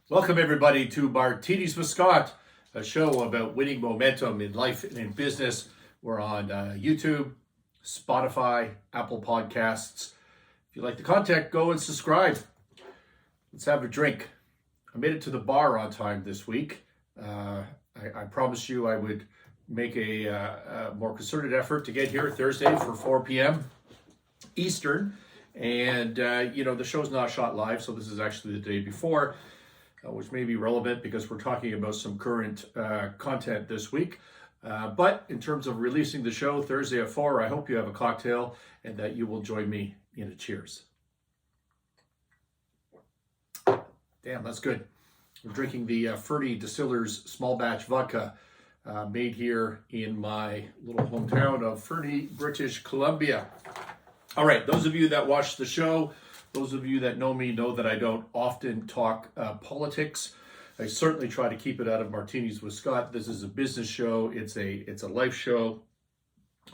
Welcome everybody to Martinis with Scott, a show about winning momentum in life and in business. We're on YouTube, Spotify, Apple Podcasts. If you like the content, go and subscribe. Let's have a drink. I made it to the bar on time this week. I promised you I would make a more concerted effort to get here Thursday for 4 p.m. Eastern. And, the show's not shot live, so this is actually the day before. Which may be relevant because we're talking about some current content this week. But in terms of releasing the show Thursday at 4, I hope you have a cocktail and that you will join me in a cheers. Damn, that's good. I'm drinking the Ferdy Distillers small batch vodka made here in my little hometown of Ferdy, British Columbia. All right, those of you that watch the show, those of you that know me know that I don't often talk politics. I certainly try to keep it out of Martinis with Scott. This is a business show. It's a life show.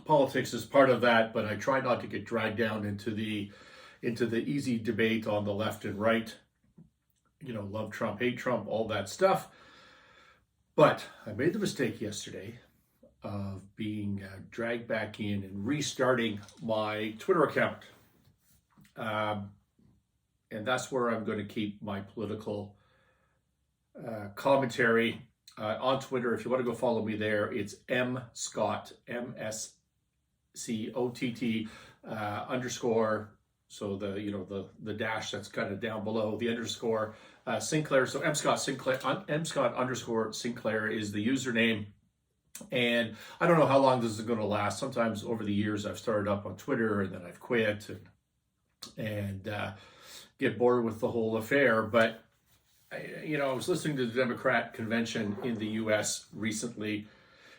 Politics is part of that, but I try not to get dragged down into the easy debate on the left and right. Love Trump, hate Trump, all that stuff. But I made the mistake yesterday of being dragged back in and restarting my Twitter account. And that's where I'm going to keep my political commentary on Twitter. If you want to go follow me there, it's mscott, MSCOTT _ so the dash that's kind of down below the underscore Sinclair. So mscott _ Sinclair is the username. And I don't know how long this is going to last. Sometimes over the years I've started up on Twitter and then I've quit and get bored with the whole affair. But I was listening to the Democrat convention in the U.S. recently,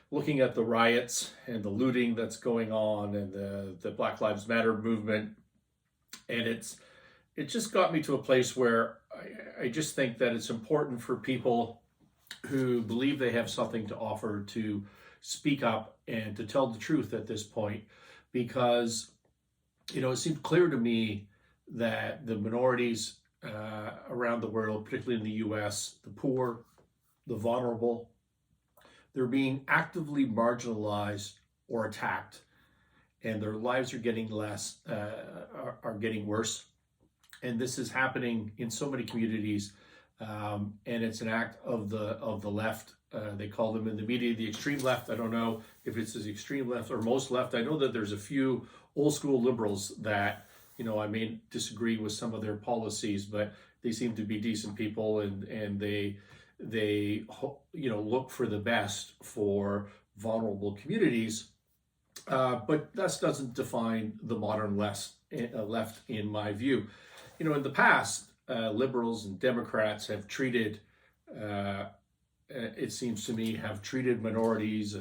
looking at the riots and the looting that's going on and the Black Lives Matter movement. And it just got me to a place where I just think that it's important for people who believe they have something to offer to speak up and to tell the truth at this point, because, it seemed clear to me that the minorities around the world, particularly in the U.S., the poor, the vulnerable, they're being actively marginalized or attacked, and their lives are getting are getting worse. And this is happening in so many communities, and it's an act of the left. They call them in the media the extreme left. I don't know if it's the extreme left or most left. I know that there's a few old school liberals that I may disagree with some of their policies, but they seem to be decent people, and they look for the best for vulnerable communities. But that doesn't define the modern left in my view. In the past, liberals and Democrats have treated, it seems to me, have treated minorities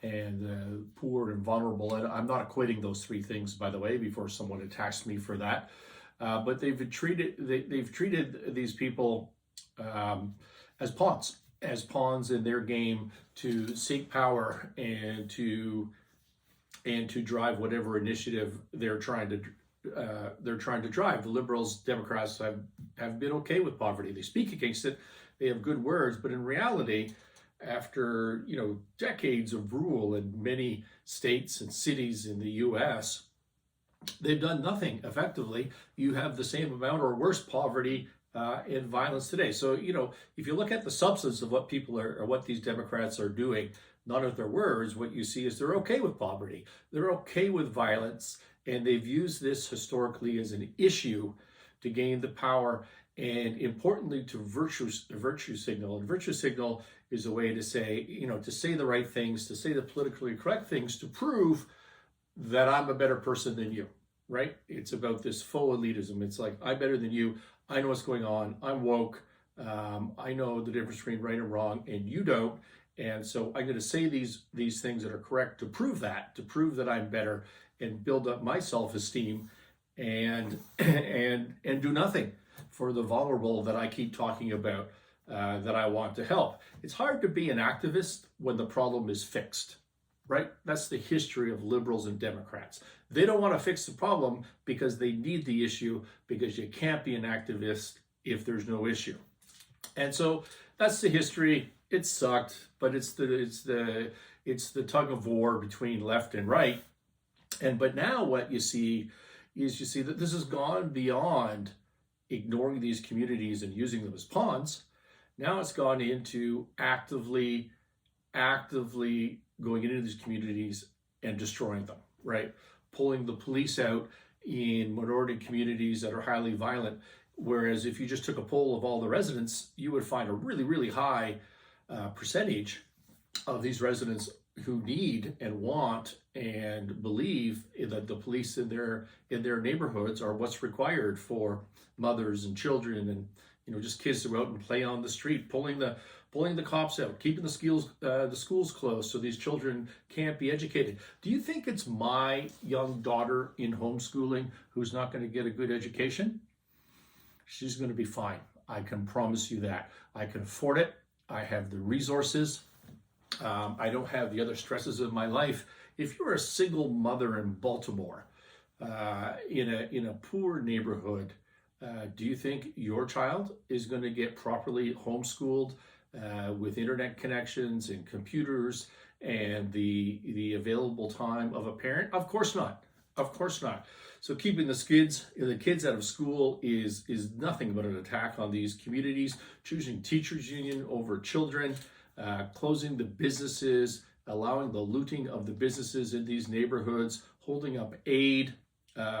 and poor and vulnerable. And I'm not equating those three things, by the way, before someone attacks me for that. But they've treated these people as pawns in their game to seek power and to drive whatever initiative they're trying to drive. The liberals, Democrats have been okay with poverty. They speak against it. They have good words, but in reality, after decades of rule in many states and cities in the U.S., they've done nothing effectively. You have the same amount or worse poverty and violence today. So if you look at the substance of what people are, or what these Democrats are doing, not of their words, what you see is they're okay with poverty. They're okay with violence, and they've used this historically as an issue to gain the power, and importantly, to virtue signal. And virtue signal is a way to say, to say the right things, to say the politically correct things, to prove that I'm a better person than you, right? It's about this faux elitism. It's like, I'm better than you. I know what's going on. I'm woke. I know the difference between right and wrong, and you don't. And so I'm going to say these things that are correct to prove that I'm better, and build up my self-esteem, and do nothing for the vulnerable that I keep talking about, that I want to help. It's hard to be an activist when the problem is fixed, right? That's the history of liberals and Democrats. They don't want to fix the problem because they need the issue, because you can't be an activist if there's no issue. And so that's the history. It sucked, but it's the tug of war between left and right. But now what you see is that this has gone beyond ignoring these communities and using them as pawns. Now it's gone into actively going into these communities and destroying them, right? Pulling the police out in minority communities that are highly violent. Whereas if you just took a poll of all the residents, you would find a really, really high percentage of these residents who need and want and believe that the police in their neighborhoods are what's required for mothers and children and just kids to go out and play on the street, pulling the cops out, keeping the schools closed so these children can't be educated. Do you think it's my young daughter in homeschooling who's not going to get a good education? She's going to be fine. I can promise you that. I can afford it. I have the resources. I don't have the other stresses of my life. If you're a single mother in Baltimore, in a poor neighborhood, do you think your child is going to get properly homeschooled with internet connections and computers and the available time of a parent? Of course not. Of course not. So keeping the kids out of school is nothing but an attack on these communities. Choosing teachers union over children, closing the businesses, allowing the looting of the businesses in these neighborhoods, holding up aid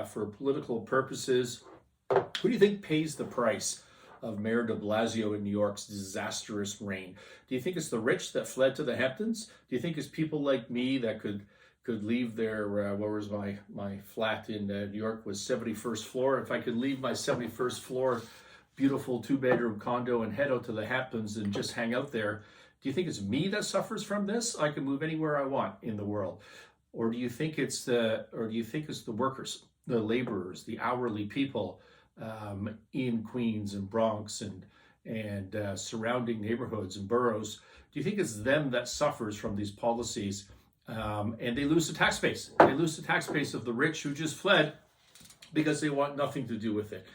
for political purposes. Who do you think pays the price of Mayor de Blasio in New York's disastrous reign? Do you think it's the rich that fled to the Hamptons? Do you think it's people like me that could leave their, where was my flat in New York was 71st floor. If I could leave my 71st floor beautiful 2-bedroom condo and head out to the Hamptons and just hang out there, do you think it's me that suffers from this? I can move anywhere I want in the world. Or do you think it's the workers, the laborers, the hourly people in Queens and Bronx and surrounding neighborhoods and boroughs? Do you think it's them that suffers from these policies? And they lose the tax base. They lose the tax base of the rich who just fled because they want nothing to do with it.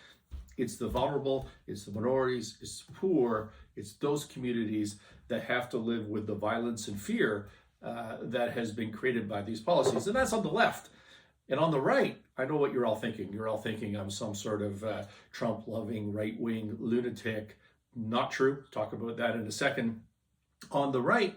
It's the vulnerable, it's the minorities, it's the poor, it's those communities that have to live with the violence and fear that has been created by these policies. And that's on the left. And on the right, I know what you're all thinking. You're all thinking I'm some sort of Trump-loving, right-wing lunatic. Not true. Talk about that in a second. On the right,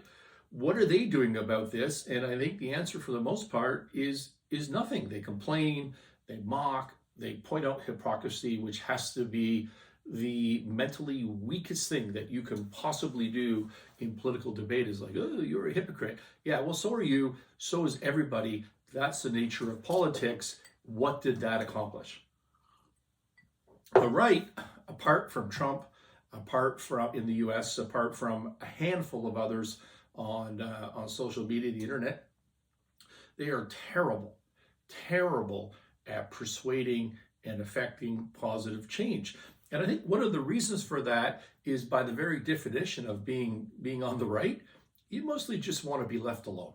what are they doing about this? And I think the answer for the most part is nothing. They complain, they mock, they point out hypocrisy, which has to be the mentally weakest thing that you can possibly do in political debate is like, oh, you're a hypocrite. Yeah, well, so are you. So is everybody. That's the nature of politics. What did that accomplish? The right, apart from Trump, apart from in the US, apart from a handful of others on social media, the internet, they are terrible at persuading and affecting positive change. And I think one of the reasons for that is by the very definition of being on the right, you mostly just want to be left alone,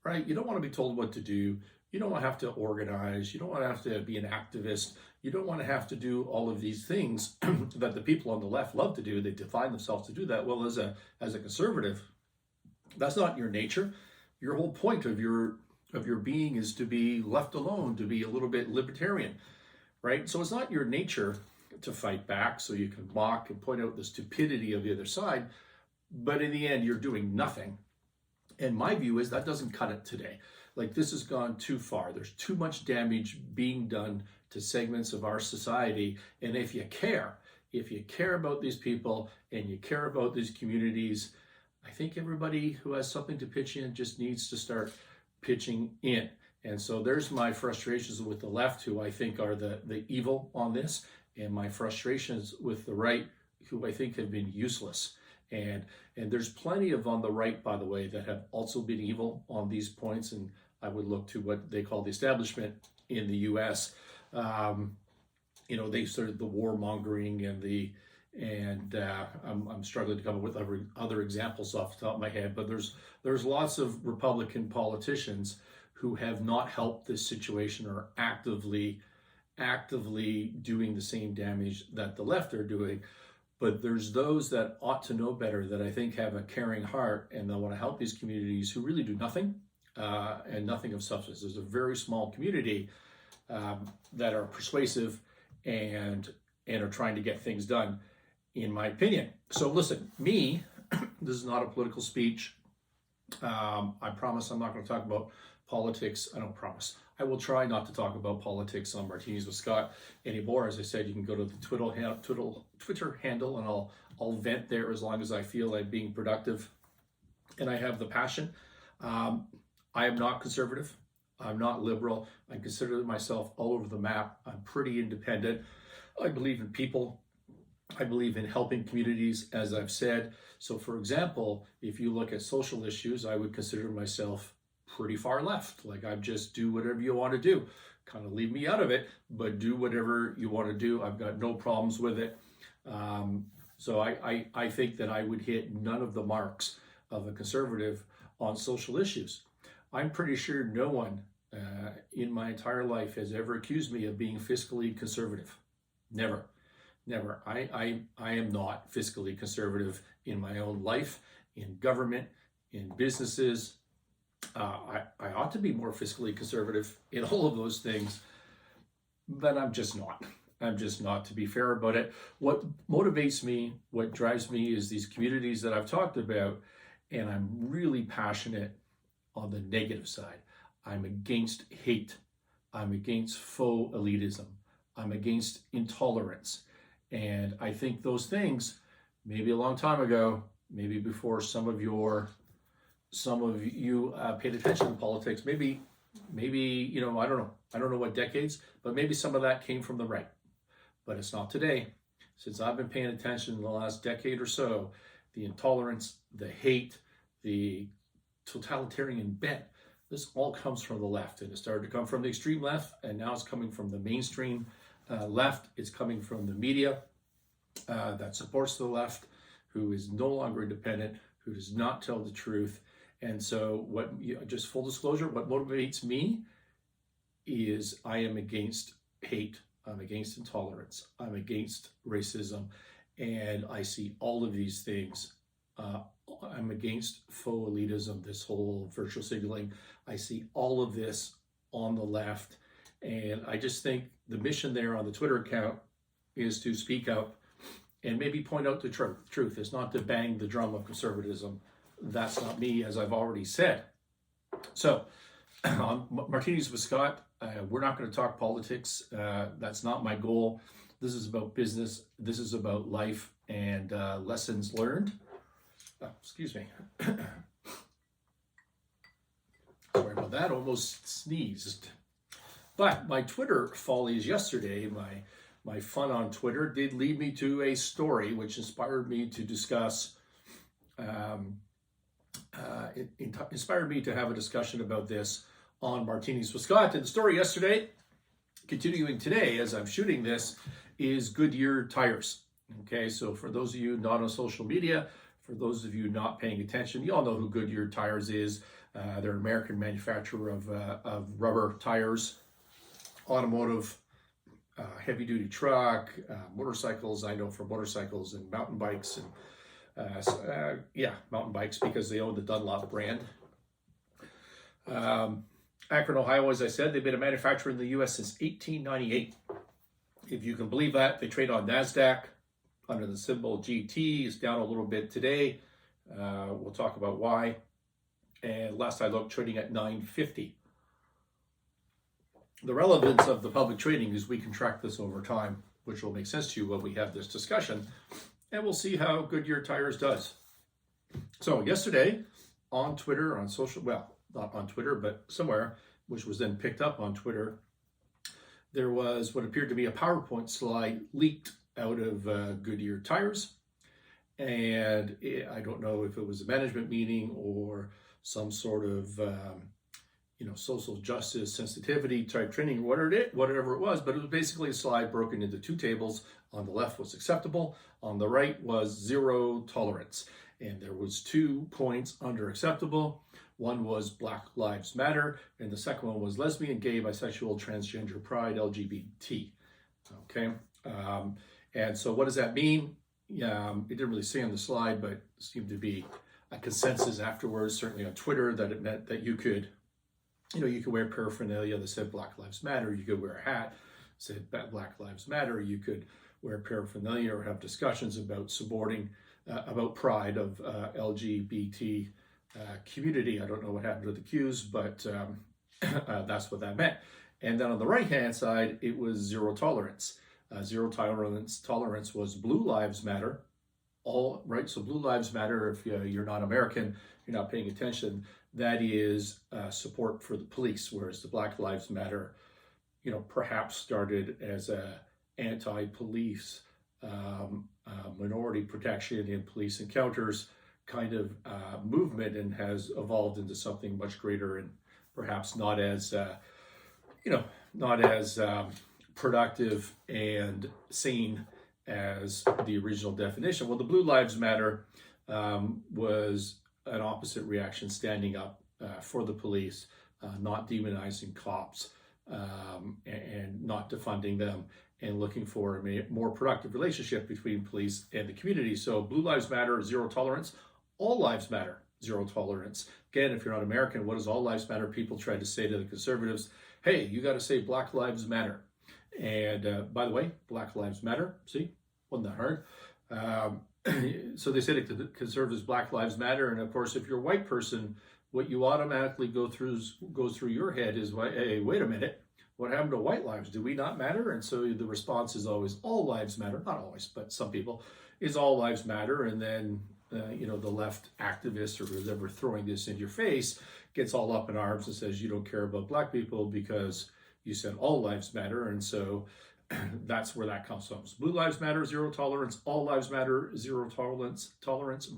right? You don't want to be told what to do. You don't want to have to organize. You don't want to have to be an activist. You don't want to have to do all of these things that the people on the left love to do. They define themselves to do that. Well, as a conservative, that's not your nature. Your whole point of your being is to be left alone, to be a little bit libertarian, right? So it's not your nature to fight back so you can mock and point out the stupidity of the other side. But in the end, you're doing nothing. And my view is that doesn't cut it today. Like, this has gone too far. There's too much damage being done to segments of our society. And if you care about these people and you care about these communities, I think everybody who has something to pitch in just needs to start pitching in. And so there's my frustrations with the left, who I think are the evil on this, and my frustrations with the right, who I think have been useless. And there's plenty of on the right, by the way, that have also been evil on these points. And I would look to what they call the establishment in the U.S. They started the warmongering and I'm struggling to come up with other examples off the top of my head. But there's lots of Republican politicians who have not helped this situation or actively doing the same damage that the left are doing. But there's those that ought to know better, that I think have a caring heart and they want to help these communities who really do nothing and nothing of substance. There's a very small community that are persuasive and are trying to get things done, in my opinion. So listen, this is not a political speech. I promise I'm not going to talk about politics. I don't promise. I will try not to talk about politics on Martinis with Scott anymore. As I said, you can go to the Twitter handle, and I'll vent there as long as I feel I'm being productive and I have the passion. I am not conservative. I'm not liberal. I consider myself all over the map. I'm pretty independent. I believe in people. I believe in helping communities, as I've said. So for example, if you look at social issues, I would consider myself pretty far left. Like, I just do whatever you want to do. Kind of leave me out of it, but do whatever you want to do. I've got no problems with it. So I think that I would hit none of the marks of a conservative on social issues. I'm pretty sure no one in my entire life has ever accused me of being fiscally conservative. Never. I am not fiscally conservative in my own life, in government, in businesses. I ought to be more fiscally conservative in all of those things, but I'm just not. I'm just not, to be fair about it. What motivates me, what drives me, is these communities that I've talked about, and I'm really passionate on the negative side. I'm against hate. I'm against faux elitism. I'm against intolerance. And I think those things, maybe a long time ago, maybe before some of you paid attention to politics, maybe, I don't know what decades, but maybe some of that came from the right. But it's not today. Since I've been paying attention in the last decade or so, the intolerance, the hate, the totalitarian bent, this all comes from the left. And it started to come from the extreme left, and now it's coming from the mainstream left. It's coming from the media that supports the left, who is no longer independent, who does not tell the truth. And so just full disclosure, what motivates me is I am against hate. I'm against intolerance. I'm against racism. And I see all of these things. I'm against faux elitism, this whole virtual signaling. I see all of this on the left. And I just think the mission there on the Twitter account is to speak up and maybe point out the truth. It's not to bang the drum of conservatism. That's not me, as I've already said. So, Martinis with Scott, we're not going to talk politics. That's not my goal. This is about business. This is about life and lessons learned. Excuse me. Sorry about that. Almost sneezed. But my Twitter follies yesterday, my fun on Twitter, did lead me to a story which inspired me to discuss. It inspired me to have a discussion about this on Martinis with Scott. And the story yesterday, continuing today as I'm shooting this, is Goodyear tires. Okay, so for those of you not on social media, for those of you not paying attention, you all know who Goodyear tires is. They're an American manufacturer of rubber tires, automotive, heavy-duty truck, motorcycles. I know for motorcycles and mountain bikes, and mountain bikes, because they own the Dunlop brand. Akron, Ohio, as I said, they've been a manufacturer in the U.S. since 1898. If you can believe that, they trade on NASDAQ under the symbol GT. It's down a little bit today. We'll talk about why. And last I looked, trading at $9.50. The relevance of the public trading is we can track this over time, which will make sense to you when we have this discussion. And we'll see how Goodyear Tires does. So yesterday on Twitter, on social, well, not on Twitter, but somewhere, which was then picked up on Twitter, there was what appeared to be a PowerPoint slide leaked out of Goodyear Tires. And I don't know if it was a management meeting or some sort of social justice sensitivity type training, whatever it was, but it was basically a slide broken into two tables. On the left was acceptable, on the right was zero tolerance. And there was 2 points under acceptable. One was Black Lives Matter, and the second one was lesbian, gay, bisexual, transgender, pride, LGBT. Okay, and so what does that mean? it didn't really say on the slide, but seemed to be a consensus afterwards, certainly on Twitter, that it meant that you could wear paraphernalia that said Black Lives Matter. You could wear a hat that said Black Lives Matter. You could wear paraphernalia or have discussions about about pride of LGBT community. I don't know what happened to the Qs, but that's what that meant. And then on the right-hand side, it was zero tolerance. Zero tolerance was Blue Lives Matter. All right, so Blue Lives Matter, if you're not American, you're not paying attention, that is support for the police, whereas the Black Lives Matter, perhaps started as a anti-police minority protection in police encounters kind of movement, and has evolved into something much greater and perhaps not as productive and sane as the original definition. Well, the Blue Lives Matter was an opposite reaction, standing up for the police, not demonizing cops, and not defunding them, and looking for a more productive relationship between police and the community. So Blue Lives Matter, zero tolerance. All lives matter, zero tolerance. Again, if you're not American, what does all lives matter? People tried to say to the conservatives, hey, you got to say Black Lives Matter. And by the way, Black Lives Matter. See, wasn't that hard? So they said to the conservatives, Black Lives Matter. And of course, if you're a white person, what you automatically goes through your head is, hey, wait a minute, what happened to white lives? Do we not matter? And so the response is always all lives matter. Not always, but some people, is all lives matter. And then the left activist or whoever throwing this in your face gets all up in arms and says you don't care about black people because you said all lives matter. And so that's where that comes from. So Blue Lives Matter, zero tolerance. All lives matter, zero tolerance.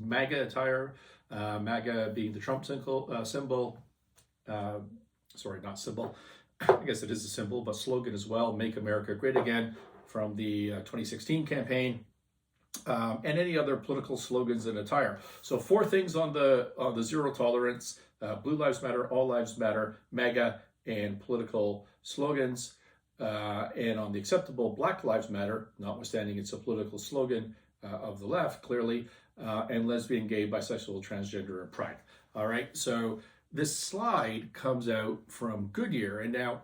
MAGA attire, MAGA being the Trump symbol. Sorry, not symbol. I guess it is a symbol, but slogan as well. Make America Great Again from the 2016 campaign. And any other political slogans and attire. So 4 things on the zero tolerance: Blue Lives Matter, all lives matter, MAGA, and political slogans. And on the acceptable, Black Lives Matter, notwithstanding it's a political slogan of the left, clearly, and lesbian, gay, bisexual, transgender, and pride. All right, so this slide comes out from Goodyear, and now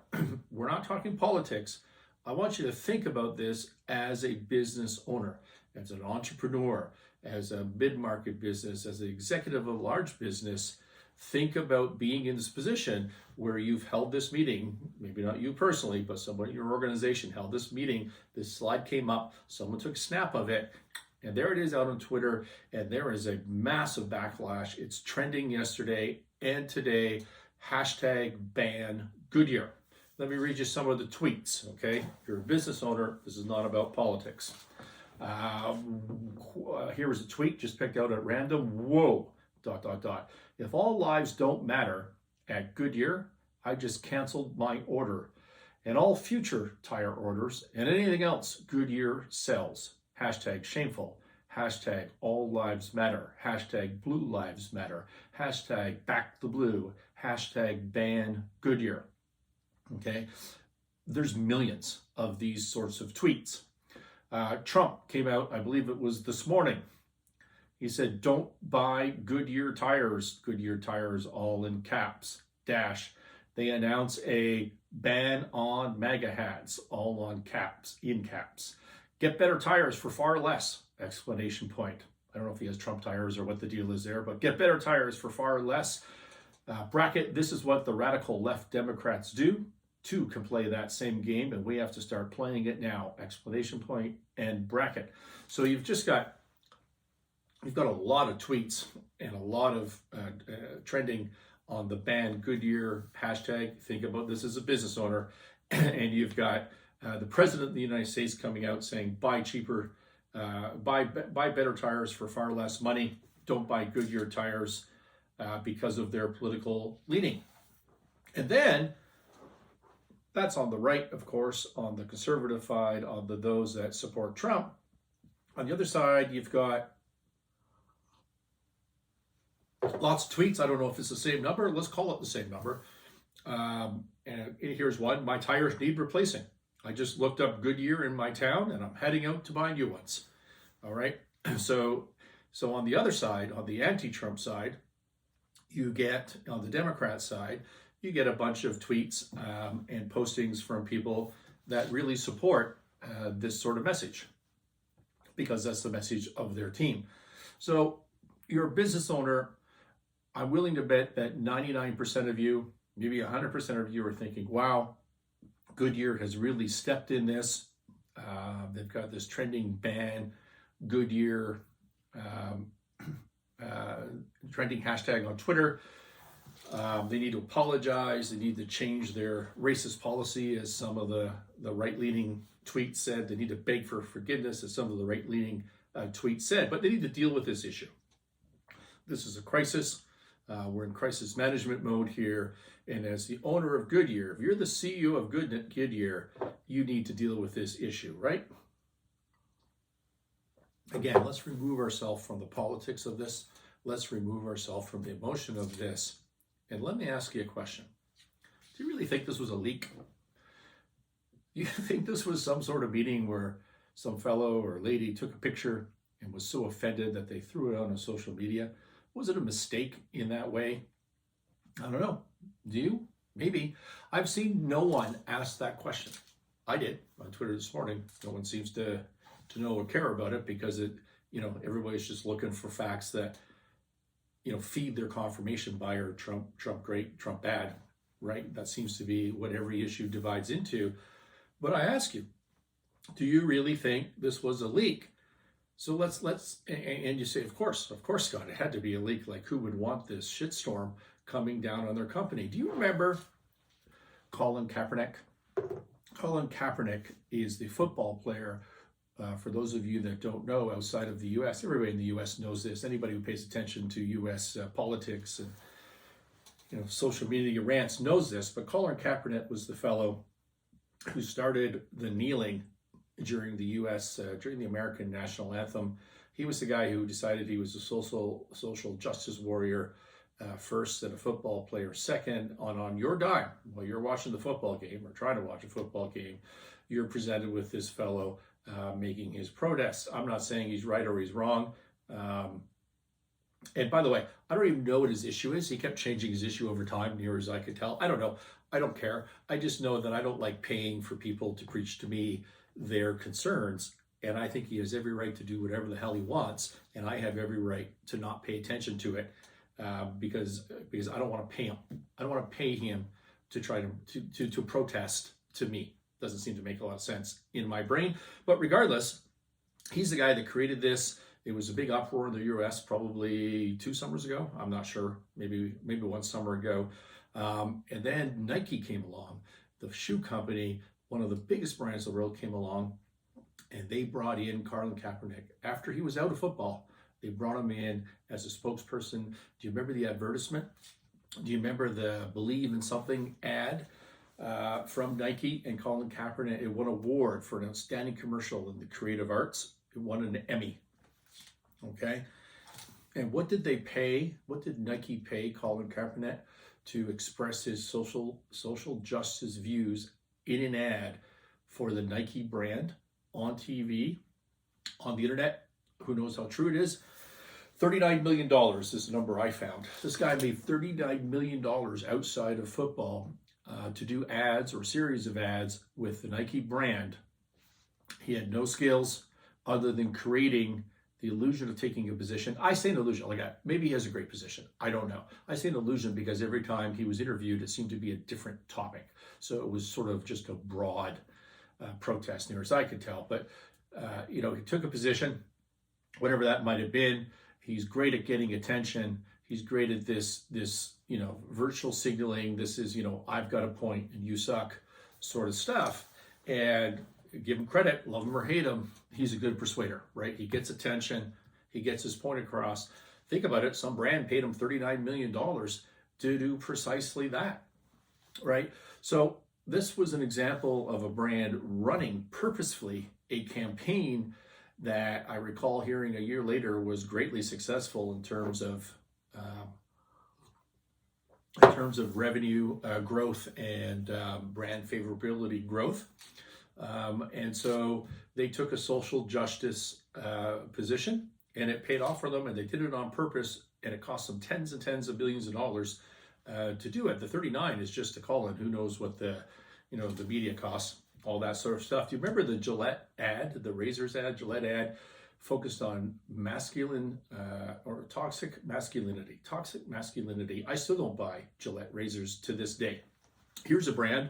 we're not talking politics. I want you to think about this as a business owner, as an entrepreneur, as a mid-market business, as an executive of a large business. Think about being in this position where you've held this meeting, maybe not you personally, but someone in your organization held this meeting, this slide came up, someone took a snap of it, and there it is out on Twitter, and there is a massive backlash. It's trending yesterday and today, hashtag ban Goodyear. Let me read you some of the tweets, okay? If you're a business owner, this is not about politics. Here is a tweet just picked out at random. Whoa, ... If all lives don't matter at Goodyear, I just canceled my order. And all future tire orders and anything else Goodyear sells. Hashtag shameful. Hashtag all lives matter. Hashtag blue lives matter. Hashtag back the blue. Hashtag ban Goodyear. Okay, there's millions of these sorts of tweets. Trump came out, I believe it was this morning. He said, don't buy Goodyear tires all in caps, dash. They announce a ban on MAGA hats, all on caps, in caps. Get better tires for far less, exclamation point. I don't know if he has Trump tires or what the deal is there, but get better tires for far less. Bracket, this is what the radical left Democrats do. Two can play that same game, and we have to start playing it now, exclamation point and bracket. So you've got a lot of tweets and a lot of trending on the ban Goodyear hashtag. Think about this as a business owner, and you've got the president of the United States coming out saying, buy cheaper, buy better tires for far less money. Don't buy Goodyear tires because of their political leaning. And then that's on the right, of course, on the conservative side, on those that support Trump. On the other side, you've got lots of tweets. I don't know if it's the same number. Let's call it the same number. And here's one. My tires need replacing. I just looked up Goodyear in my town, and I'm heading out to buy new ones. All right. So, so on the other side, on the anti-Trump side, you get on the Democrat side, you get a bunch of tweets and postings from people that really support this sort of message because that's the message of their team. So you're a business owner. I'm willing to bet that 99% of you, maybe 100% of you are thinking, wow, Goodyear has really stepped in this. They've got this trending ban, Goodyear, trending hashtag on Twitter. They need to apologize. They need to change their racist policy, as some of the right-leaning tweets said. They need to beg for forgiveness, as some of the right-leaning tweets said. But they need to deal with this issue. This is a crisis. We're in crisis management mode here. And as the owner of Goodyear, if you're the CEO of Goodyear, you need to deal with this issue, right? Again, let's remove ourselves from the politics of this. Let's remove ourselves from the emotion of this. And let me ask you a question. Do you really think this was a leak? Do you think this was some sort of meeting where some fellow or lady took a picture and was so offended that they threw it on social media? Was it a mistake in that way? I don't know. Do you? Maybe. I've seen no one ask that question. I did on Twitter this morning. No one seems to know or care about it because everybody's just looking for facts that, feed their confirmation buyer, Trump great, Trump bad, right? That seems to be what every issue divides into. But I ask you, do you really think this was a leak? So let's, and you say, of course, Scott, it had to be a leak. Like, who would want this shitstorm coming down on their company? Do you remember Colin Kaepernick? Colin Kaepernick is the football player. For those of you that don't know, outside of the U.S., everybody in the U.S. knows this. Anybody who pays attention to U.S. Politics and social media rants knows this. But Colin Kaepernick was the fellow who started the kneeling during the U.S. During the American national anthem. He was the guy who decided he was a social justice warrior first and a football player second. On your dime, while you're watching the football game or trying to watch a football game, you're presented with this fellow making his protests. I'm not saying he's right or he's wrong. And by the way, I don't even know what his issue is. He kept changing his issue over time, near as I could tell. I don't know. I don't care. I just know that I don't like paying for people to preach to me their concerns. And I think he has every right to do whatever the hell he wants. And I have every right to not pay attention to it because I don't want to pay him. I don't want to pay him to try to protest to me. Doesn't seem to make a lot of sense in my brain. But regardless, he's the guy that created this. It was a big uproar in the U.S. probably 2 summers ago. I'm not sure. Maybe 1 summer ago. And then Nike came along, the shoe company, one of the biggest brands in the world, came along, and they brought in Colin Kaepernick. After he was out of football, they brought him in as a spokesperson. Do you remember the advertisement? Do you remember the Believe in Something ad? From Nike and Colin Kaepernick? It won an award for an outstanding commercial in the creative arts. It won an Emmy. Okay. And what did they pay? What did Nike pay Colin Kaepernick to express his social justice views in an ad for the Nike brand on TV, on the internet? Who knows how true it is? $39 million is the number I found. This guy made $39 million outside of football to do ads or series of ads with the Nike brand. He had no skills other than creating the illusion of taking a position. I say an illusion, maybe he has a great position. I don't know. I say an illusion because every time he was interviewed, it seemed to be a different topic. So it was sort of just a broad protest, near as I could tell. But, he took a position, whatever that might have been. He's great at getting attention. He's great at this virtual signaling. This is, I've got a point and you suck sort of stuff. And give him credit, love him or hate him, he's a good persuader, right? He gets attention. He gets his point across. Think about it. Some brand paid him $39 million to do precisely that, right? So this was an example of a brand running purposefully a campaign that I recall hearing a year later was greatly successful in terms of revenue growth and brand favorability growth. And so they took a social justice position, and it paid off for them, and they did it on purpose, and it cost them tens and tens of billions of dollars to do it. The 39 is just to call it. Who knows what the media costs, all that sort of stuff. Do you remember the Gillette ad, the razors ad, Gillette ad, focused on masculine or toxic masculinity? Toxic masculinity. I still don't buy Gillette razors to this day. Here's a brand,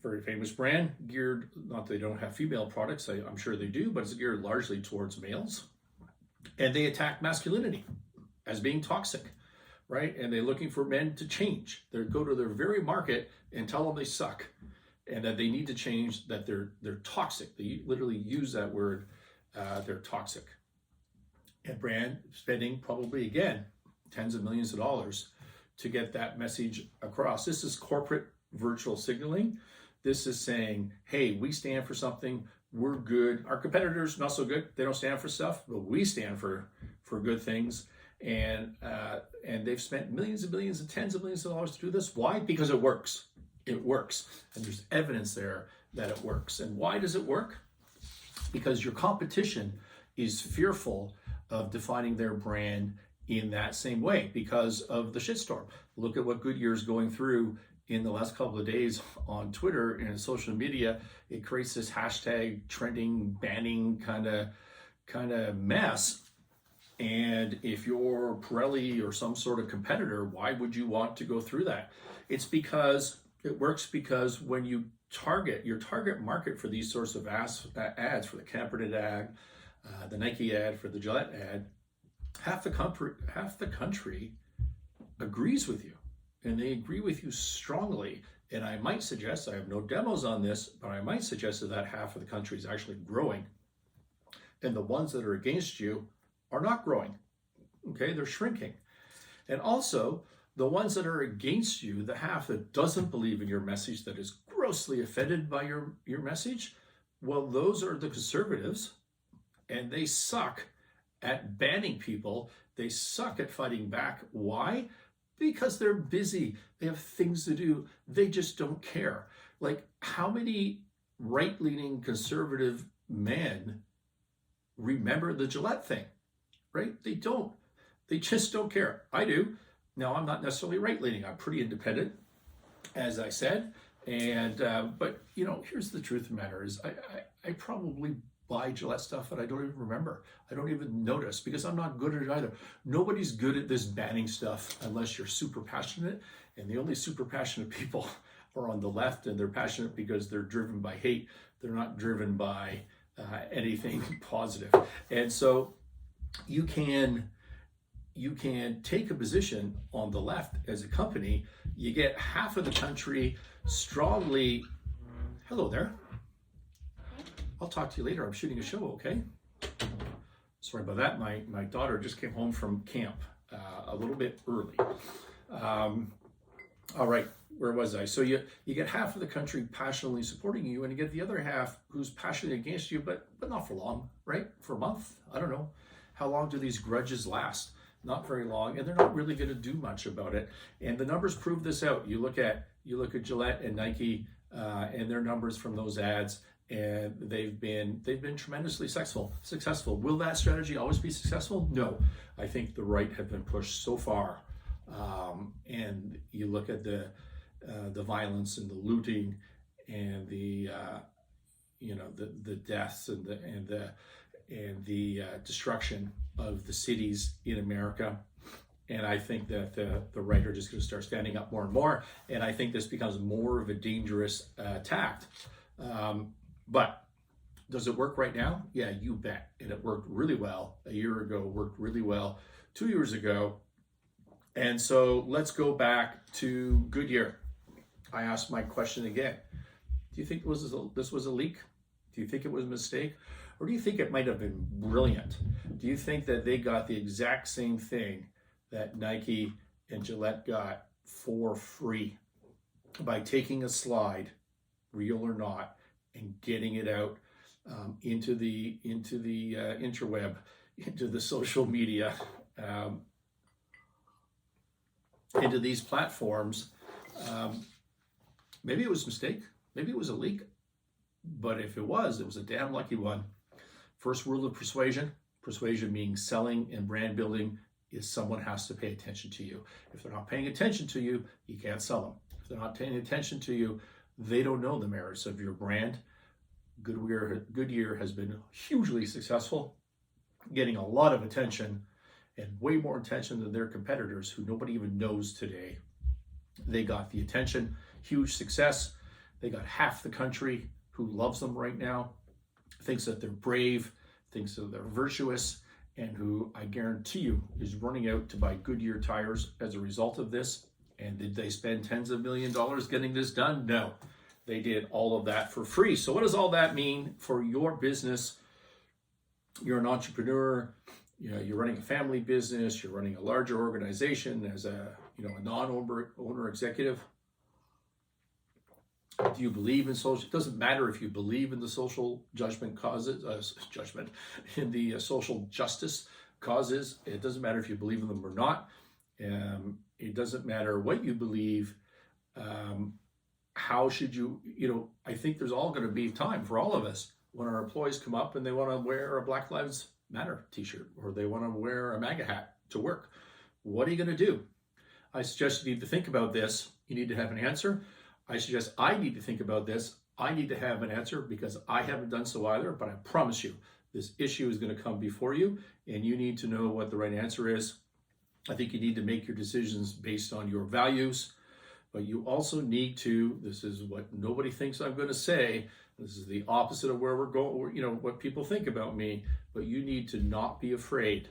very famous brand, geared, not that they don't have female products, I'm sure they do, but it's geared largely towards males. And they attack masculinity as being toxic, right? And they're looking for men to change. They go to their very market and tell them they suck and that they need to change, that they're toxic. They literally use that word, they're toxic. And brand spending probably, again, tens of millions of dollars to get that message across. This is corporate virtual signaling. This is saying, hey, we stand for something, we're good. Our competitors, not so good. They don't stand for stuff, but we stand for good things. And they've spent millions and billions and tens of millions of dollars to do this. Why? Because it works. It works. And there's evidence there that it works. And why does it work? Because your competition is fearful of defining their brand in that same way because of the shitstorm. Look at what Goodyear's going through in the last couple of days on Twitter and social media. It creates this hashtag trending, banning kind of mess. And if you're Pirelli or some sort of competitor, why would you want to go through that? It's because it works, because when you target your target market for these sorts of ads, for the Campernet ad, the Nike ad, for the Gillette ad, half the country agrees with you, and they agree with you strongly. And I might suggest, I have no demos on this, but I might suggest that half of the country is actually growing, and the ones that are against you are not growing. Okay, they're shrinking. And also, the ones that are against you, the half that doesn't believe in your message, that is grossly offended by your message, well, those are the conservatives, and they suck at banning people. They suck at fighting back. Why? Because they're busy. They have things to do. They just don't care. Like, how many right-leaning conservative men remember the Gillette thing, right? They don't. They just don't care. I do. Now, I'm not necessarily right-leaning. I'm pretty independent, as I said. And but here's the truth of the matter: is I probably buy Gillette stuff that I don't even remember. I don't even notice, because I'm not good at it either. Nobody's good at this banning stuff unless you're super passionate. And the only super passionate people are on the left, and they're passionate because they're driven by hate. They're not driven by anything positive. And so you can take a position on the left as a company. You get half of the country strongly. Hello there. I'll talk to you later. I'm shooting a show, okay? Sorry about that. My daughter just came home from camp a little bit early. All right, where was I? So you get half of the country passionately supporting you, and you get the other half who's passionately against you, but not for long, right? For a month? I don't know. How long do these grudges last? Not very long, and they're not really going to do much about it. And the numbers prove this out. You look at Gillette and Nike and their numbers from those ads, and they've been tremendously successful. Will that strategy always be successful? No. I think the right have been pushed so far, and you look at the violence and the looting and the deaths and the destruction of the cities in America. And I think that the right are just going to start standing up more and more. And I think this becomes more of a dangerous tact. But does it work right now? Yeah, you bet. And it worked really well a year ago, worked really well 2 years ago. And so let's go back to Goodyear. I asked my question again. Do you think this was a leak? Do you think it was a mistake? Or do you think it might have been brilliant? Do you think that they got the exact same thing that Nike and Gillette got for free by taking a slide, real or not, and getting it out into the interweb, into the social media, into these platforms? Maybe it was a mistake. Maybe it was a leak. But if it was a damn lucky one. First rule of persuasion meaning selling and brand building, is someone has to pay attention to you. If they're not paying attention to you, you can't sell them. If they're not paying attention to you, they don't know the merits of your brand. Goodyear has been hugely successful, getting a lot of attention, and way more attention than their competitors who nobody even knows today. They got the attention, huge success. They got half the country who loves them right now, thinks that they're brave, thinks that they're virtuous, and who I guarantee you is running out to buy Goodyear tires as a result of this. And did they spend tens of millions of dollars getting this done? No, they did all of that for free. So what does all that mean for your business? You're an entrepreneur, you're running a family business, you're running a larger organization as a non-owner executive. Do you believe in social? It doesn't matter if you believe in the social judgment causes, in the social justice causes. It doesn't matter if you believe in them or not. It doesn't matter what you believe. How should you, I think there's all going to be time for all of us when our employees come up and they want to wear a Black Lives Matter t-shirt, or they want to wear a MAGA hat to work. What are you going to do? I suggest you need to think about this. You need to have an answer. I suggest I need to think about this. I need to have an answer because I haven't done so either, but I promise you, this issue is going to come before you and you need to know what the right answer is. I think you need to make your decisions based on your values, but you also need to, this is what nobody thinks I'm going to say, this is the opposite of where we're going, what people think about me, but you need to not be afraid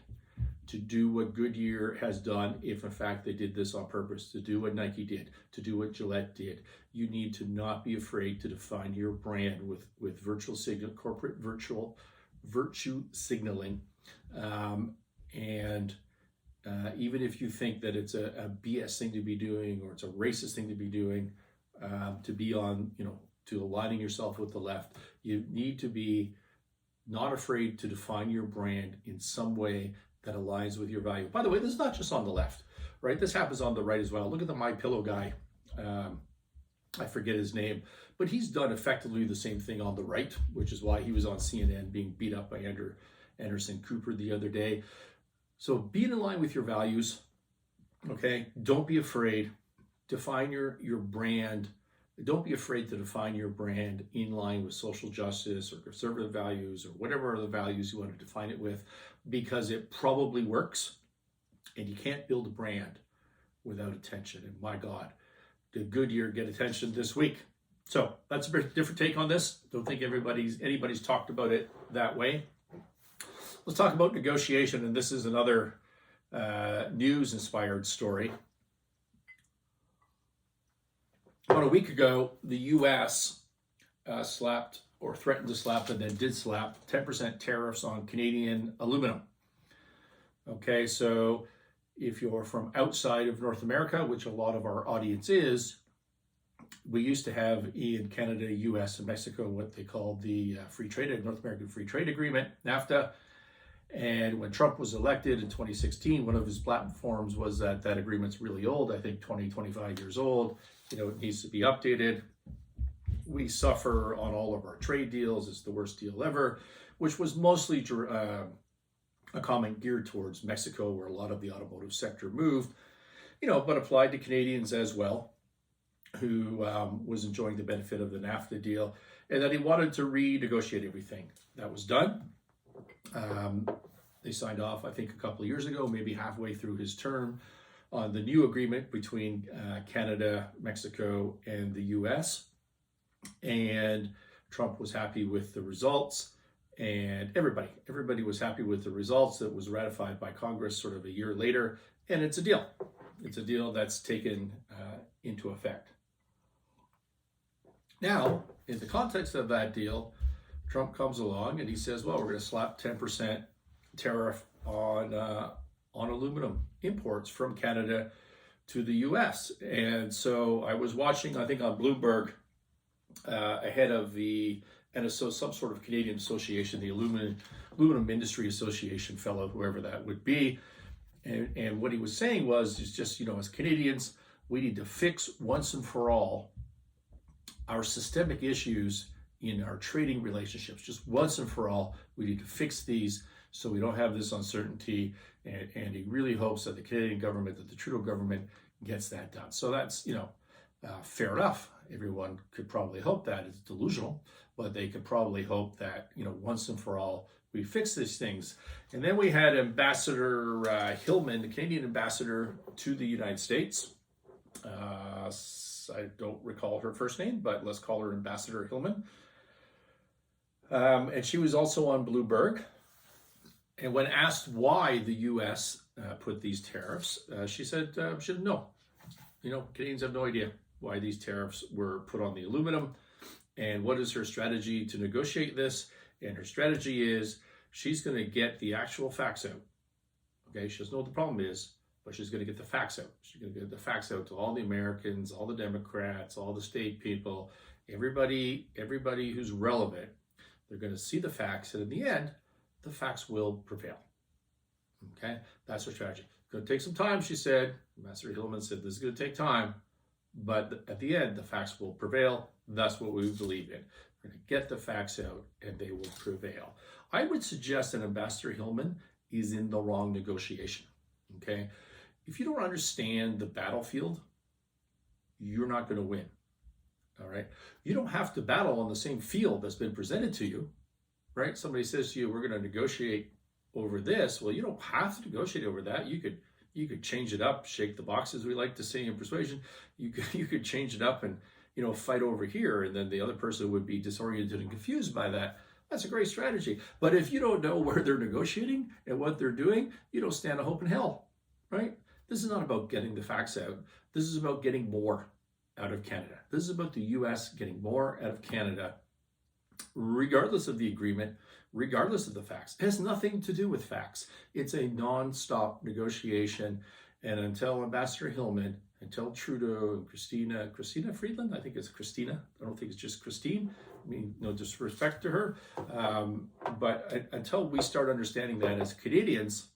to do what Goodyear has done, if in fact they did this on purpose, to do what Nike did, to do what Gillette did. You need to not be afraid to define your brand with corporate virtue signaling. Even if you think that it's a BS thing to be doing, or it's a racist thing to be doing, to be on, to aligning yourself with the left, you need to be not afraid to define your brand in some way that aligns with your value. By the way, this is not just on the left, right? This happens on the right as well. Look at the MyPillow guy. I forget his name, but he's done effectively the same thing on the right, which is why he was on CNN being beat up by Anderson Cooper the other day. So be in line with your values, okay? Don't be afraid. Define your brand. Don't be afraid to define your brand in line with social justice or conservative values or whatever other values you want to define it with, because it probably works, and you can't build a brand without attention. And my God, did Goodyear get attention this week? So that's a bit different take on this. Don't think anybody's talked about it that way. Let's talk about negotiation, and this is another news-inspired story. About a week ago, the U.S. slapped or threatened to slap and then did slap 10% tariffs on Canadian aluminum. Okay, so if you're from outside of North America, which a lot of our audience is, we used to have in Canada, U.S., and Mexico what they called the North American Free Trade Agreement, NAFTA. And when Trump was elected in 2016, one of his platforms was that agreement's really old, I think 25 years old. It needs to be updated. We suffer on all of our trade deals. It's the worst deal ever, which was mostly a comment geared towards Mexico, where a lot of the automotive sector moved, but applied to Canadians as well, who was enjoying the benefit of the NAFTA deal, and that he wanted to renegotiate everything. That was done. They signed off, I think, a couple of years ago, maybe halfway through his term, on the new agreement between Canada, Mexico, and the U.S. And Trump was happy with the results, and everybody was happy with the results. That was ratified by Congress sort of a year later, and it's a deal. It's a deal that's taken into effect. Now, in the context of that deal, Trump comes along and he says, well, we're going to slap 10% tariff on aluminum imports from Canada to the U.S. And so I was watching, I think on Bloomberg, ahead of some sort of Canadian association, the Aluminum Industry Association fellow, whoever that would be. And what he was saying was, as Canadians, we need to fix once and for all our systemic issues in our trading relationships. Just once and for all, we need to fix these so we don't have this uncertainty. And he really hopes that the Canadian government, that the Trudeau government gets that done. So that's, fair enough. Everyone could probably hope that. It's delusional, but they could probably hope that, once and for all, we fix these things. And then we had Ambassador Hillman, the Canadian ambassador to the United States. I don't recall her first name, but let's call her Ambassador Hillman. And she was also on Bloomberg. And when asked why the U.S. Put these tariffs, she said she didn't know. Canadians have no idea why these tariffs were put on the aluminum. And what is her strategy to negotiate this? And her strategy is she's going to get the actual facts out. Okay, she doesn't know what the problem is, but she's going to get the facts out. She's going to get the facts out to all the Americans, all the Democrats, all the state people, everybody who's relevant. They're going to see the facts, and in the end, the facts will prevail. Okay, that's her strategy. It's going to take some time, she said. Ambassador Hillman said this is going to take time, but at the end, the facts will prevail. That's what we believe in. We're going to get the facts out, and they will prevail. I would suggest that Ambassador Hillman is in the wrong negotiation. Okay, if you don't understand the battlefield, you're not going to win. All right, you don't have to battle on the same field that's been presented to you. Right? Somebody says to you, we're going to negotiate over this. Well, you don't have to negotiate over that. You could change it up, shake the boxes, we like to say in persuasion. You could change it up and, fight over here, and then the other person would be disoriented and confused by that. That's a great strategy. But if you don't know where they're negotiating and what they're doing, you don't stand a hope in hell, right? This is not about getting the facts out. This is about getting more out of Canada. This is about the U.S. getting more out of Canada, regardless of the agreement, regardless of the facts. It has nothing to do with facts. It's a non-stop negotiation. And until Ambassador Hillman, until Trudeau and Christina Friedland, I think it's Christina. I don't think it's just Christine. I mean, no disrespect to her. But until we start understanding that as Canadians,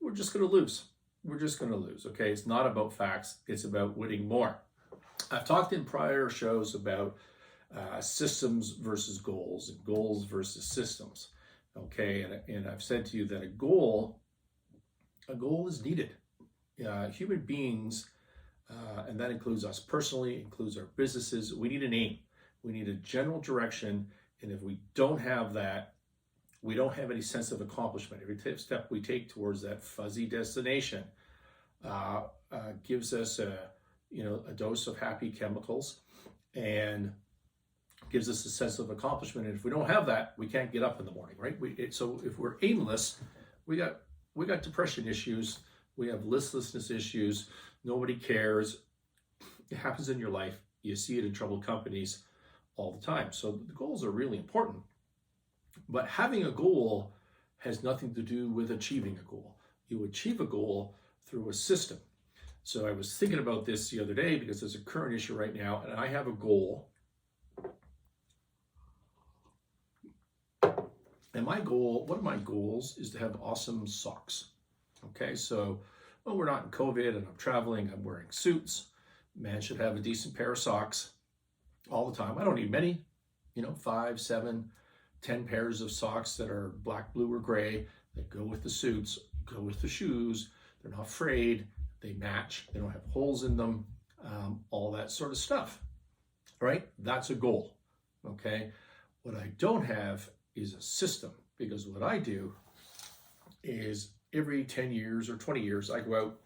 we're just going to lose. We're just going to lose, okay? It's not about facts. It's about winning more. I've talked in prior shows about systems versus goals and goals versus systems. Okay, and I've said to you that a goal is needed. Human beings, and that includes us personally, includes our businesses. We need an aim. We need a general direction, and if we don't have that, we don't have any sense of accomplishment. Every step we take towards that fuzzy destination gives us a dose of happy chemicals and gives us a sense of accomplishment. And if we don't have that, we can't get up in the morning, right? So if we're aimless, we got depression issues, we have listlessness issues, nobody cares. It happens in your life. You see it in troubled companies all the time. So the goals are really important. But having a goal has nothing to do with achieving a goal. You achieve a goal through a system. So I was thinking about this the other day because there's a current issue right now, and I have a goal. And one of my goals is to have awesome socks. Okay, so we're not in COVID and I'm traveling, I'm wearing suits. Man should have a decent pair of socks all the time. I don't need many, 5, 7, 10 pairs of socks that are black, blue, or gray that go with the suits, go with the shoes. They're not frayed, they match, they don't have holes in them, all that sort of stuff, right? That's a goal, okay? What I don't have is a system, because what I do is every 10 years or 20 years, I go out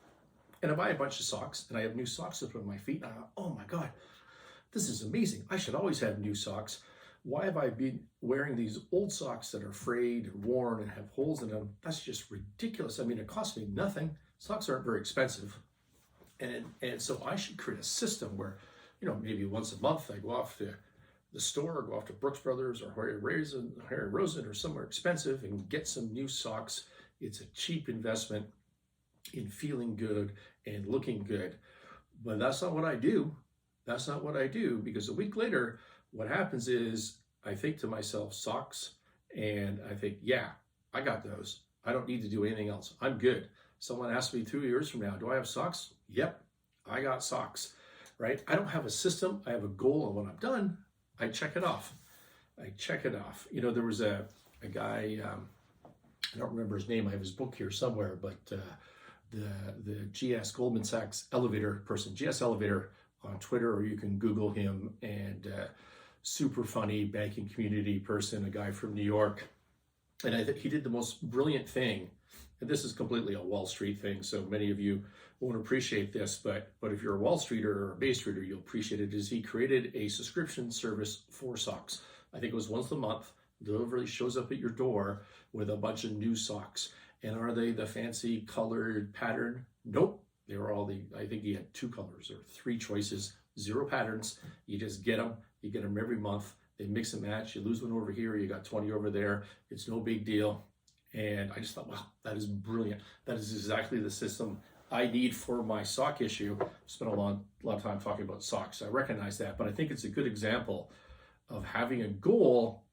and I buy a bunch of socks and I have new socks to put on my feet. And I go, oh my God, this is amazing. I should always have new socks. Why have I been wearing these old socks that are frayed and worn and have holes in them? That's just ridiculous. I mean, it costs me nothing. Socks aren't very expensive. And so I should create a system where, maybe once a month I go off to the store, or go off to Brooks Brothers or Harry Rosen or somewhere expensive and get some new socks. It's a cheap investment in feeling good and looking good. But that's not what I do. That's not what I do, because a week later, what happens is I think to myself, socks, and I think, yeah, I got those. I don't need to do anything else. I'm good. Someone asks me 2 years from now, do I have socks? Yep, I got socks, right? I don't have a system. I have a goal, and when I'm done, I check it off. I check it off. You know, there was a guy, I don't remember his name. I have his book here somewhere, but the GS Goldman Sachs elevator person, GS Elevator on Twitter, or you can Google him, and super funny banking community person, a guy from New York. And I think he did the most brilliant thing. And this is completely a Wall Street thing, so many of you won't appreciate this, but if you're a Wall Streeter or a Bay Streeter, you'll appreciate it, is he created a subscription service for socks. I think it was once a month. Delivery shows up at your door with a bunch of new socks. And are they the fancy colored pattern? Nope. They were all I think he had 2 colors or 3 choices, 0 patterns. You just get them. You get them every month. They mix and match. You lose one over here, you got 20 over there. It's no big deal. And I just thought, wow, that is brilliant. That is exactly the system I need for my sock issue. I've spent a lot of time talking about socks. I recognize that, but I think it's a good example of having a goal.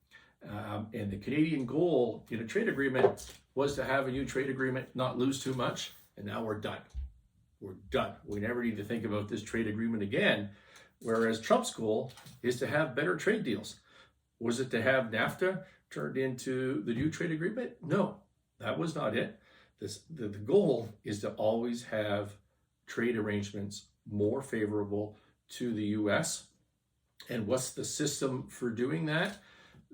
And the Canadian goal in a trade agreement was to have a new trade agreement, not lose too much. And now we're done. We're done. We never need to think about this trade agreement again. Whereas Trump's goal is to have better trade deals. Was it to have NAFTA turned into the new trade agreement? No, that was not it. The goal is to always have trade arrangements more favorable to the U.S. And what's the system for doing that?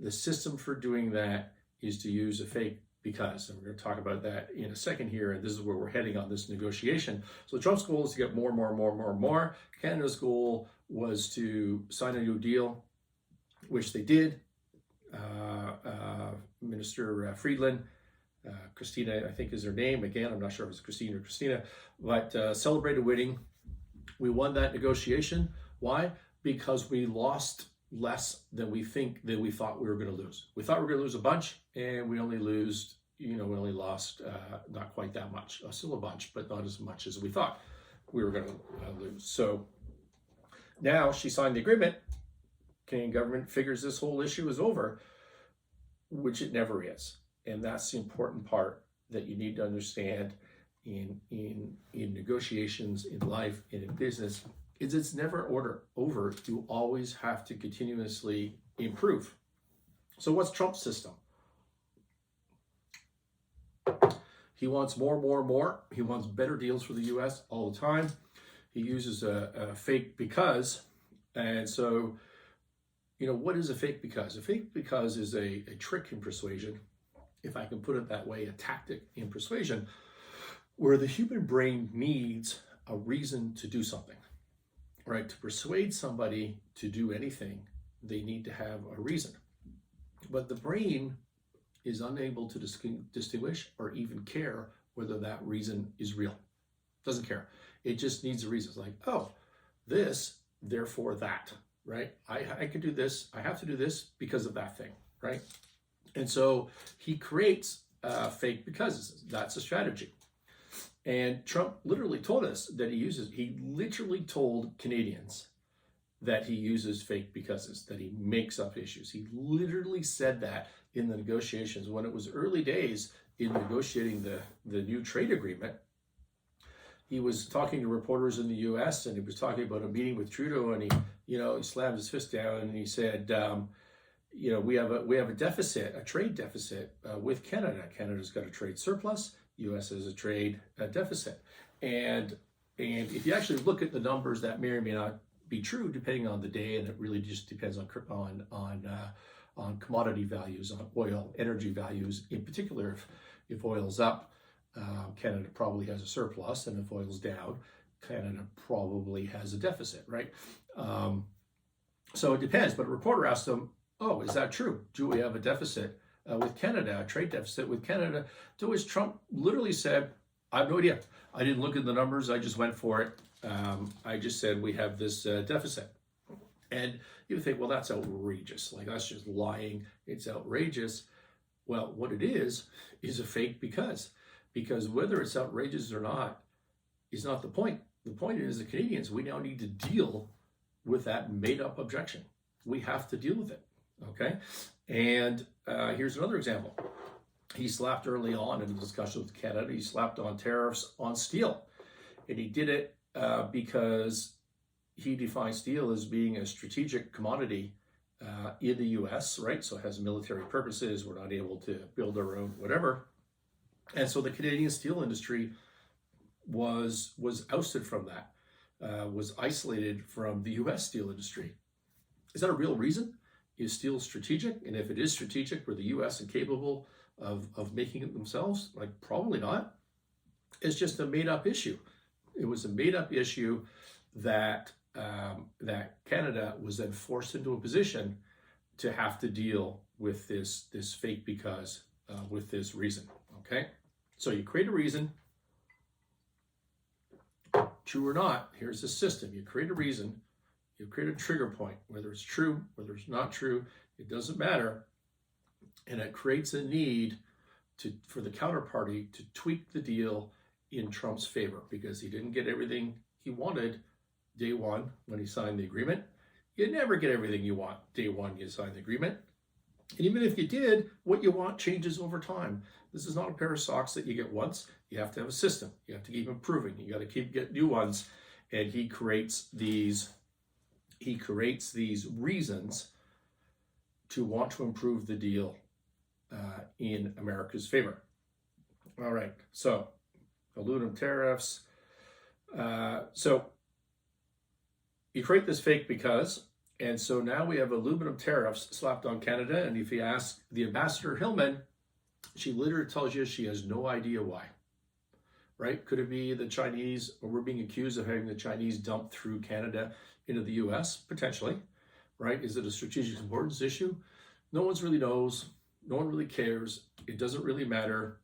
The system for doing that is to use a fake because, and we're going to talk about that in a second here, and this is where we're heading on this negotiation. So Trump's goal is to get more. Canada's goal was to sign a new deal, which they did. Minister Friedland, Christina, I think is her name. Again, I'm not sure if it's Christine or Christina, but celebrated winning. We won that negotiation. Why? Because we lost less than we thought we were going to lose. We thought we were going to lose a bunch, and we only lost not quite that much. Still a bunch, but not as much as we thought we were going to lose. So now she signed the agreement. Canadian government figures this whole issue is over, which it never is. And that's the important part that you need to understand in negotiations, in life, and in business, is it's never over. You always have to continuously improve. So what's Trump's system? He wants more. He wants better deals for the U.S. all the time. He uses a fake because. And so, what is a fake because? A fake because is a trick in persuasion, if I can put it that way, a tactic in persuasion, where the human brain needs a reason to do something, right? To persuade somebody to do anything, they need to have a reason. But the brain is unable to distinguish or even care whether that reason is real. Doesn't care. It just needs a reason. It's like, oh, this, therefore that, right? I can do this. I have to do this because of that thing, right? And so he creates fake because. That's a strategy. And Trump literally told us that he literally told Canadians that he uses fake becauses, that he makes up issues. He literally said that in the negotiations when it was early days in negotiating the new trade agreement. He was talking to reporters in the U.S. and he was talking about a meeting with Trudeau, and he slammed his fist down and he said, we have a deficit, a trade deficit with Canada. Canada's got a trade surplus. U.S. has a trade deficit. And if you actually look at the numbers, that may or may not be true depending on the day, and it really just depends on commodity values, on oil, energy values. In particular, if oil's up, Canada probably has a surplus, and if oil's down, Canada probably has a deficit, right? So it depends. But a reporter asked him, "Oh, is that true? Do we have a deficit with Canada, a trade deficit with Canada?" To which Trump literally said, "I have no idea. I didn't look at the numbers. I just went for it. I just said we have this deficit." And you would think, well, that's outrageous. Like, that's just lying. It's outrageous. Well, what it is a fake because whether it's outrageous or not is not the point. The point is, the Canadians, we now need to deal with that made-up objection. We have to deal with it, okay? And here's another example. He slapped early on in the discussion with Canada, he slapped on tariffs on steel. And he did it because he defined steel as being a strategic commodity in the US, right? So it has military purposes. We're not able to build our own whatever. And so the Canadian steel industry was ousted from that, was isolated from the US steel industry. Is that a real reason? Is steel strategic? And if it is strategic, were the US incapable of making it themselves? Like, probably not. It's just a made-up issue. It was a made-up issue that that Canada was then forced into a position to have to deal with this fake because with this reason. Okay, so you create a reason, true or not. Here's the system. You create a reason. You create a trigger point, whether it's true, whether it's not true, it doesn't matter. And it creates a need for the counterparty to tweak the deal in Trump's favor because he didn't get everything he wanted day one when he signed the agreement. You never get everything you want day one you sign the agreement. And even if you did, what you want changes over time. This is not a pair of socks that you get once. You have to have a system. You have to keep improving. You got to keep getting new ones. And he creates these reasons to want to improve the deal in America's favor. All right, so aluminum tariffs. So you create this fake because, and so now we have aluminum tariffs slapped on Canada. And if you ask the ambassador Hillman, she literally tells you she has no idea why. Right? Could it be the Chinese, or we're being accused of having the Chinese dump through Canada into the US? Potentially, right? Is it a strategic importance issue? No one really knows. No one really cares. It doesn't really matter.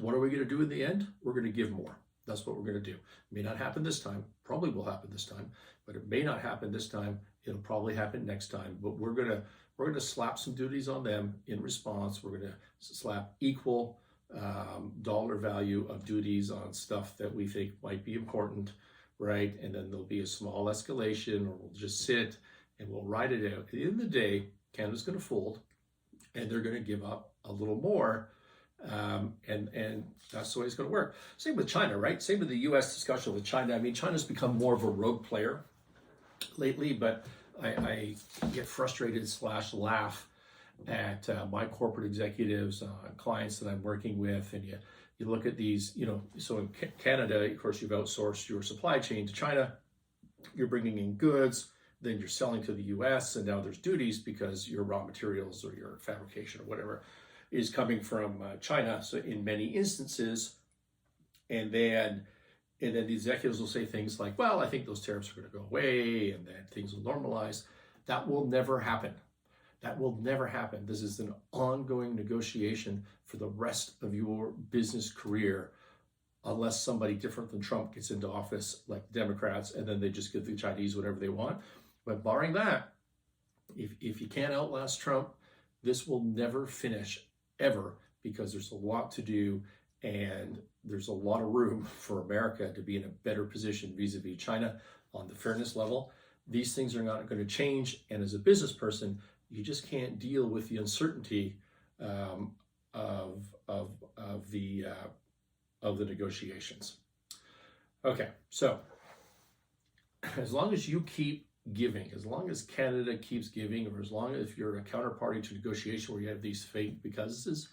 What are we going to do in the end? We're going to give more. That's what we're going to do. It may not happen this time. Probably will happen this time, but it may not happen this time. It'll probably happen next time. But we're going to slap some duties on them in response. We're going to slap equal dollar value of duties on stuff that we think might be important, right? And then there'll be a small escalation, or we'll just sit and we'll ride it out. At the end of the day, Canada's going to fold, and they're going to give up a little more, and that's the way it's going to work. Same with China, right? Same with the U.S. discussion with China. I mean, China's become more of a rogue player lately, but I get frustrated / laugh at my corporate executives, clients that I'm working with, and you look at these, so in Canada, of course, you've outsourced your supply chain to China, you're bringing in goods, then you're selling to the US, and now there's duties because your raw materials or your fabrication or whatever is coming from China. So in many instances, and then the executives will say things like, well, I think those tariffs are going to go away and then things will normalize. That will never happen. That will never happen. This is an ongoing negotiation for the rest of your business career, unless somebody different than Trump gets into office, like Democrats, and then they just give the Chinese whatever they want. But barring that, if you can't outlast Trump, this will never finish, ever, because there's a lot to do, and there's a lot of room for America to be in a better position vis-a-vis China on the fairness level. These things are not going to change, and as a business person, you just can't deal with the uncertainty of the negotiations. Okay, so as long as you keep giving, as long as Canada keeps giving, or as long as if you're a counterparty to negotiation where you have these fake becauses,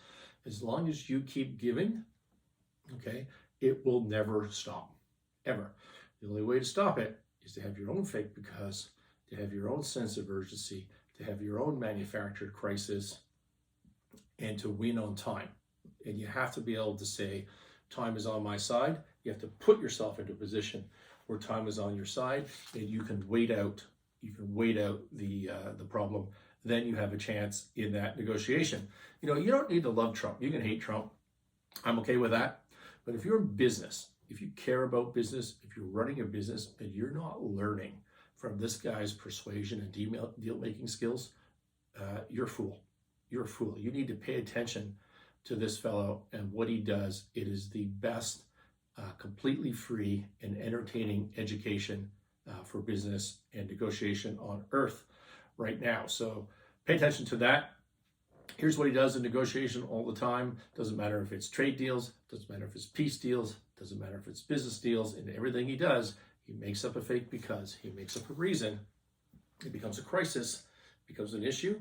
as long as you keep giving, okay, it will never stop, ever. The only way to stop it is to have your own fake because, to have your own sense of urgency, to have your own manufactured crisis, and to win on time. And you have to be able to say, time is on my side. You have to put yourself into a position where time is on your side, and you can wait out. You can wait out the problem. Then you have a chance in that negotiation. You don't need to love Trump. You can hate Trump. I'm okay with that. But if you're in business, if you care about business, if you're running a business and you're not learning from this guy's persuasion and deal-making skills, you're a fool. You're a fool. You need to pay attention to this fellow and what he does. It is the best completely free and entertaining education for business and negotiation on earth right now. So pay attention to that. Here's what he does in negotiation all the time. Doesn't matter if it's trade deals, doesn't matter if it's peace deals, doesn't matter if it's business deals. In everything he does, he makes up a fake because, he makes up a reason. It becomes a crisis, becomes an issue,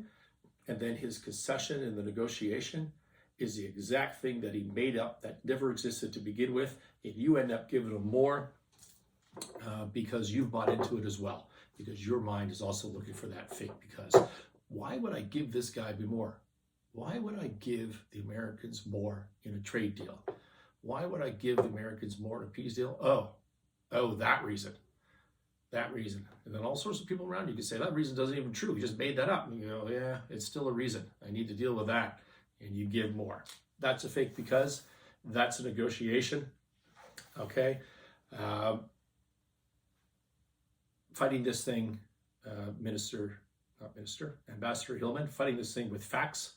and then his concession in the negotiation is the exact thing that he made up that never existed to begin with, and you end up giving him more because you've bought into it as well, because your mind is also looking for that fake because. Why would I give this guy more? Why would I give the Americans more in a trade deal? Why would I give the Americans more in a peace deal? Oh, that reason. That reason. And then all sorts of people around you can say, that reason doesn't even true. You just made that up. And you go, yeah, it's still a reason. I need to deal with that. And you give more. That's a fake because. That's a negotiation. Okay. Fighting this thing, Ambassador Hillman, fighting this thing with facts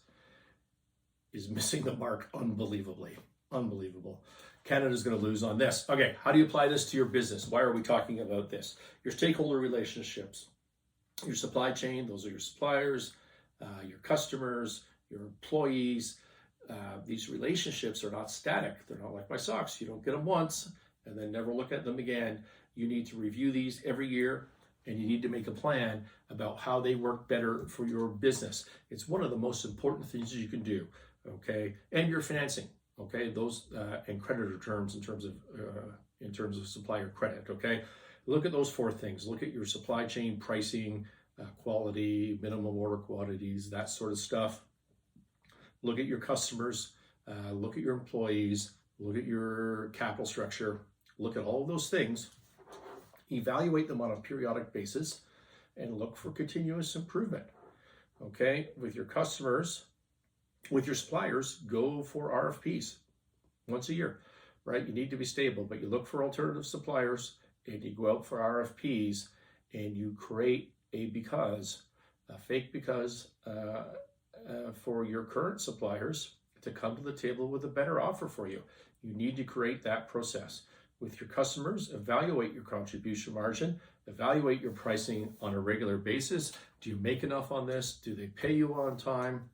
is missing the mark unbelievably. Unbelievable. Canada's going to lose on this. Okay, how do you apply this to your business? Why are we talking about this? Your stakeholder relationships, your supply chain, those are your suppliers, your customers, your employees. These relationships are not static. They're not like my socks. You don't get them once and then never look at them again. You need to review these every year, and you need to make a plan about how they work better for your business. It's one of the most important things you can do, okay? And your financing, okay? Those and creditor terms in terms of supplier credit, okay? Look at those four things. Look at your supply chain pricing, quality, minimum order quantities, that sort of stuff. Look at your customers, look at your employees, look at your capital structure, look at all of those things, evaluate them on a periodic basis, and look for continuous improvement. Okay, with your customers, with your suppliers, go for RFPs once a year, right? You need to be stable, but you look for alternative suppliers and you go out for RFPs and you create a fake because for your current suppliers to come to the table with a better offer for you. You need to create that process. With your customers, evaluate your contribution margin, evaluate your pricing on a regular basis. Do you make enough on this? Do they pay you on time?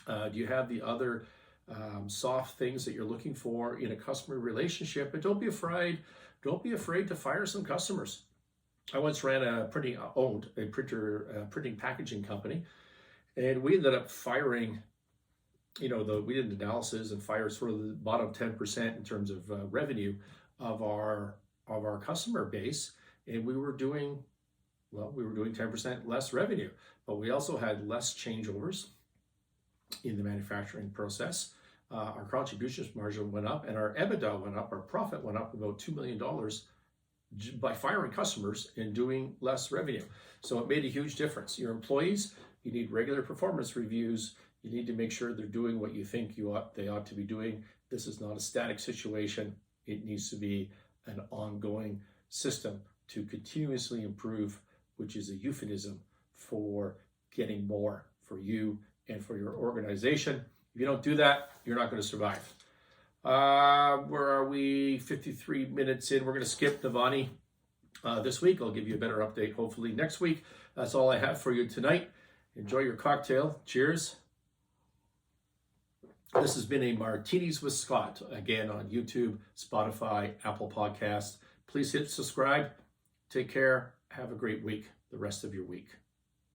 Do you have the other soft things that you're looking for in a customer relationship? And don't be afraid to fire some customers. I once ran a printing packaging company, and we ended up firing, we did an analysis and fired sort of the bottom 10% in terms of revenue of our customer base, and we were doing 10% less revenue, but we also had less changeovers in the manufacturing process. Our contribution margin went up, and our EBITDA went up. Our profit went up about $2 million by firing customers and doing less revenue. So it made a huge difference. Your employees, you need regular performance reviews. You need to make sure they're doing what you think they ought to be doing. This is not a static situation. It needs to be an ongoing system to continuously improve, which is a euphemism for getting more for you and for your organization. If you don't do that, you're not going to survive. Where are we? 53 minutes in. We're going to skip Navani this week. I'll give you a better update hopefully next week. That's all I have for you tonight. Enjoy your cocktail. Cheers. This has been a Martinis with Scott, again on YouTube, Spotify, Apple Podcasts. Please hit subscribe. Take care. Have a great week, the rest of your week.